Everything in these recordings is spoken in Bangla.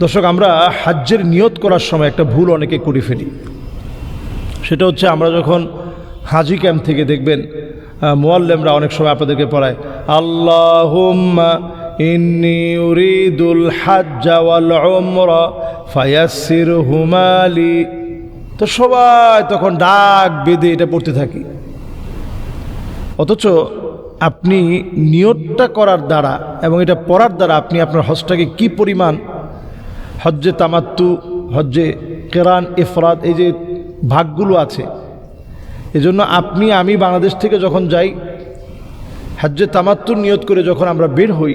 দর্শক, আমরা হজ্জের নিয়ত করার সময় একটা ভুল অনেকে করে ফেলি। সেটা হচ্ছে, আমরা যখন হাজি ক্যাম্প থেকে দেখবেন মুআল্লিমরা অনেক সময় আপনাদেরকে পড়ায় আল্লাহুম্মা ইন্নী উরিদুল হাজ্জা ওয়াল উমরা ফায়াসসিরহুমা লি, তো সবাই তখন ডাক বেঁধে এটা পড়তে থাকি। অথচ আপনি নিয়তটা করার দ্বারা এবং এটা পড়ার দ্বারা আপনি আপনার হজটাকে কি পরিমাণ, হজ্জে তামাত্তু, হজ্জে কেরান, ইফরাদ, এই যে ভাগগুলো আছে, এজন্য আমি বাংলাদেশ থেকে যখন যাই হজ্জে তামাত্তুর নিয়ত করে যখন আমরা বের হই,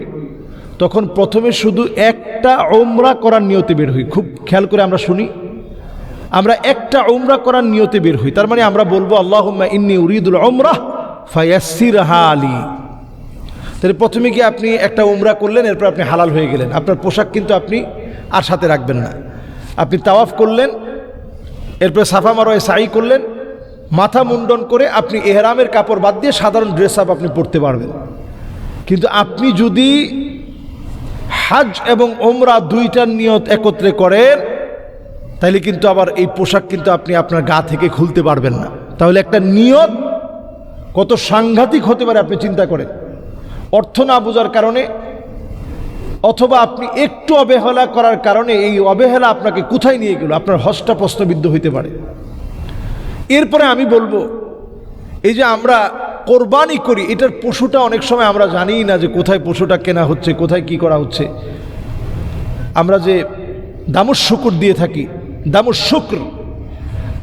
তখন প্রথমে শুধু একটা উমরা করার নিয়তে বের হই। খুব খেয়াল করে আমরা শুনি, আমরা একটা উমরা করার নিয়তে বের হই। তার মানে আমরা বলবো আল্লাহুম্মা ইন্নী উরিদুল উমরাহ ফায়াসসিরহা লি। তাহলে প্রথমে গিয়ে আপনি একটা উমরা করলেন, এরপর আপনি হালাল হয়ে গেলেন। আপনার পোশাক কিন্তু আপনি আর সাথে রাখবেন না। আপনি তাওয়াফ করলেন, এরপর সাফা মারোয়ায় সাই করলেন, মাথা মুন্ডন করে আপনি ইহরামের কাপড় বাদ দিয়ে সাধারণ ড্রেস আপ আপনি পরতে পারবেন। কিন্তু আপনি যদি হজ এবং ওমরা দুইটার নিয়ত একত্রে করেন, তাহলে কিন্তু আবার এই পোশাক কিন্তু আপনি আপনার গা থেকে খুলতে পারবেন না। তাহলে একটা নিয়ত কত সাংঘাতিক হতে পারে আপনি চিন্তা করেন। অর্থ না বোঝার কারণে অথবা আপনি একটু অবহেলা করার কারণে এই অবহেলা আপনাকে কোথায় নিয়ে গেল, আপনার হজটা প্রশ্নবিদ্ধ হইতে পারে। এরপরে আমি বলবো, এই যে আমরা কোরবানি করি, এটার পশুটা অনেক সময় আমরা জানি না যে কোথায় পশুটা কেনা হচ্ছে, কোথায় কি করা হচ্ছে। আমরা যে দামুস শুকুর দিয়ে থাকি, দামুস শুক্র,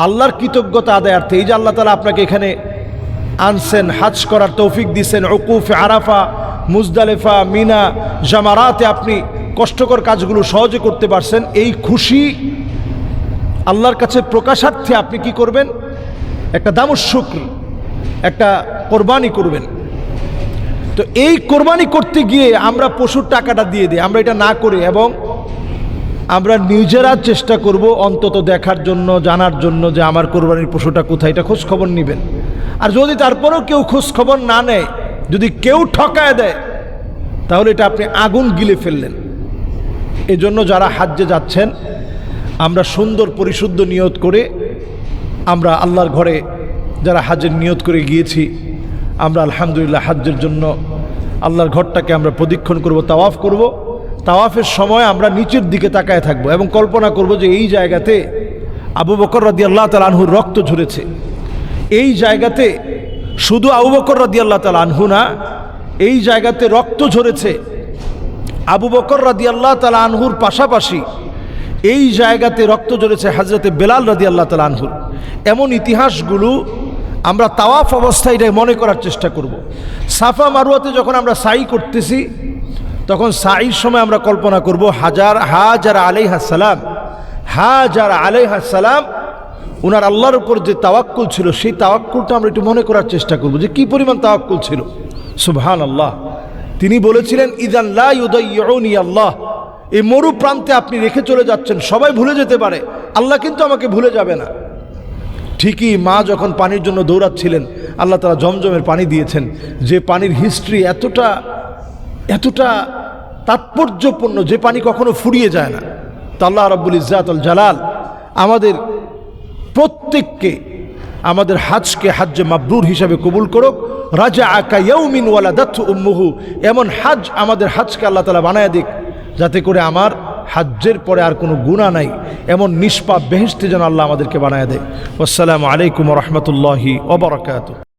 আল্লাহর কৃতজ্ঞতা আদায়ার্থে, এই যে আল্লাহ তাআলা আপনাকে এখানে আনছেন, হাজ করার তৌফিক দিয়েছেন, উকুফ, আরাফা, মুজদালিফা, মিনা, জামারাতে আপনি কষ্টকর কাজগুলো সহজে করতে পারছেন, এই খুশি আল্লাহর কাছে প্রকাশার্থে আপনি কি করবেন? একটা দামুস শুক্র, একটা কোরবানি করবেন। তো এই কোরবানি করতে গিয়ে আমরা পশুর টাকাটা দিয়ে দিই, আমরা এটা না করে, এবং আমরা নিজেরা চেষ্টা করব অন্তত দেখার জন্য, জানার জন্য যে আমার কোরবানির পশুটা কোথায়, এটা খোঁজ খবর নেবেন। আর যদি তারপরেও কেউ খোঁজ খবর না নেয়, যদি কেউ ঠকায় দেয়, তাহলে এটা আপনি আগুন গিলে ফেললেন। এজন্য যারা হাজ্জে যাচ্ছেন, আমরা সুন্দর পরিশুদ্ধ নিয়ত করে, আমরা আল্লাহর ঘরে যারা হাজ্জের নিয়ত করে গিয়েছি, আমরা আলহামদুলিল্লাহ হাজ্জের জন্য আল্লাহর ঘরটাকে আমরা প্রদক্ষিণ করব, তাওয়াফ করব। তাওয়াফের সময় আমরা নিচের দিকে তাকায় থাকবো এবং কল্পনা করব যে এই জায়গাতে আবু বকর রাদিয়াল্লাহু তাআলা আনহুর রক্ত ঝরেছে। এই জায়গাতে শুধু আবু বকর রাদিয়াল্লাহু তাআলা আনহু না, এই জায়গাতে রক্ত ঝরেছে আবু বকর রাদিয়াল্লাহু তাআলা আনহুর পাশাপাশি এই জায়গাতে রক্ত ঝরেছে হযরতে বেলাল রাদিয়াল্লাহু তাআলা আনহুর। এমন ইতিহাসগুলো আমরা তাওয়াফ অবস্থায় এটা মনে করার চেষ্টা করব। সাফা মারওয়াতে যখন আমরা সাই করতেছি, তখন সাইর সময় আমরা কল্পনা করব হাজারা আলাইহিস সালাম উনার আল্লাহর উপর যে তাওয়াক্কুল ছিল, সেই তাওয়াক্কুলটা আমরা একটু মনে করার চেষ্টা করব যে কি পরিমাণ তাওয়াক্কুল ছিল। সুবহানাল্লাহ। তিনি বলেছিলেন, ইযান লা ইউদাইয়ুনি আল্লাহ, এই মরু প্রান্তে আপনি রেখে চলে যাচ্ছেন, সবাই ভুলে যেতে পারে, আল্লাহ কিন্তু আমাকে ভুলে যাবে না। ঠিকই মা যখন পানির জন্য দৌড়াচ্ছিলেন, আল্লাহ তাআলা জমজমের পানি দিয়েছেন, যে পানির হিস্ট্রি এতটা তাৎপর্যপূর্ণ, যে পানি কখনো ফুরিয়ে যায় না। তা আল্লাহ রাব্বুল ইজ্জাত ওয়াল জালাল আমাদের প্রত্যেককে, আমাদের হাজকে হাজ্জে মাবরুর হিসাবে কবুল করুক। রাজাআ কায়াউমিন ওয়ালাদাতহু উম্মুহু, এমন হাজ আমাদের হাজকে আল্লাহ তাআলা বানায় দিক, যাতে করে আমার হাজ্জের পরে আর কোনো গুনাহ নাই, এমন নিষ্পাপ বেহেশতে যেন আল্লাহ আমাদেরকে বানায় দেয়। আসসালামু আলাইকুম ওয়া রাহমাতুল্লাহি ওয়া বারাকাতুহু।